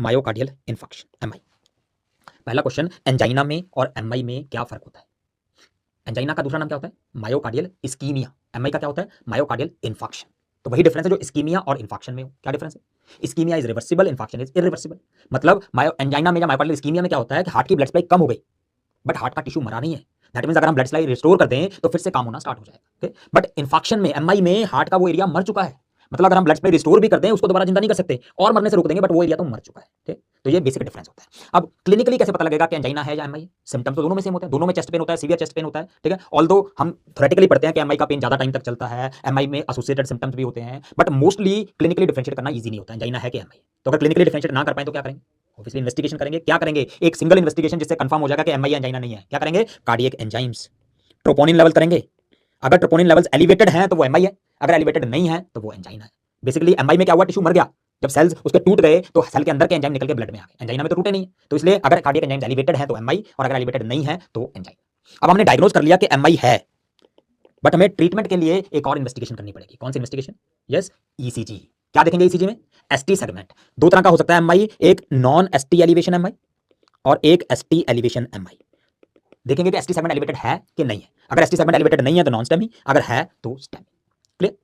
Myocardial infarction MI. पहला question, angina में और एमआई में क्या फर्क होता है? एंजाइना का दूसरा नाम क्या होता है? Myocardial ischemia. एमआई का क्या होता है? Myocardial infarction. तो वही डिफरेंस है जो इस्कीमिया और इन्फार्क्शन में हो। क्या डिफरेंस है? Ischemia is reversible, infarction is irreversible. मतलब मायो एंजाइना में या मायोकार्डियल इस्कीमिया में क्या होता है कि हार्ट की ब्लड सप्लाई कम हो गई, बट हार्ट का टिश्यू मरा नहीं है। दैट मींस अगर हम ब्लड सप्लाई रिस्टोर कर दें तो फिर से काम होना स्टार्ट हो जाएगा। ओके, बट इन्फार्क्शन में, एमआई में, हार्ट का वो एरिया मर चुका है। मतलब अगर हम ब्लड सप्लाई रिस्टोर भी कर दें उसको दोबारा जिंदा नहीं कर सकते और मरने से रोक देंगे, बट वो एरिया तो मर चुका है। ठीक, तो ये बेसिक डिफरेंस होता है। अब क्लिनिकली कैसे पता लगेगा कि एंजाइना है या एमआई? सिम्टम्स तो दोनों में सेम होते हैं, दोनों में चेस्ट पेन होता है, सीवियर चेस्ट पेन होता है। ठीक है, ऑल्दो हम थ्योरेटिकली पढ़ते हैं कि एमआई का पेन ज्यादा टाइम तक चलता है, एमआई में एसोसिएटेड सिम्टम्स भी होते हैं, बट मोस्टली क्लिनिकली डिफरेंशिएट करना ईजी नहीं होता है एंजाइना है कि एमआई। तो अगर क्लिनिकली डिफरेंशिएट ना कर पाए तो क्या करेंगे? ऑब्वियसली इन्वेस्टिगेशन करेंगे। क्या करेंगे? एक सिंगल इन्वेस्टिगेशन जिससे कंफर्म हो जाएगा कि एमआई एंजाइना नहीं है। क्या करेंगे? कार्डियक एंजाइम्स, ट्रोपोनिन लेवल करेंगे। अगर ट्रोपोनिन लेवल्स एलिवेटेड हैं तो वो एमआई है, अगर एलिवेटेड नहीं है तो वो एंजाइना है। बेसिकली एमआई में क्या हुआ? टिश्यू मर गया, जब सेल्स उसके टूट गए तो सेल के अंदर के एंजाइम निकल के ब्लड में आ गए। एंजाइना में तो टूटे नहीं है, तो इसलिए अगर कार्डियक एंजाइम्स एलिवेटेड हैं तो एमआई, और अगर एलिवेटेड नहीं है तो एंजाइना। अब हमने डायग्नोज कर लिया कि एमआई है, बट हमें ट्रीटमेंट के लिए एक और इन्वेस्टिगेशन करनी पड़ेगी। कौन सी इन्वेस्टिगेशन? Yes, ECG. क्या देखेंगे ईसीजी में? ST segment. दो तरह का हो सकता है एमआई, एक नॉन एसटी एलिवेशन एमआई और एक एसटी एलिवेशन एमआई। देखेंगे कि एसटी सेगमेंट एलिवेटेड है कि नहीं है। अगर एसटी सेगमेंट एलिवेटेड नहीं है तो नॉन स्टेमी, अगर है तो स्टेमी। क्लियर?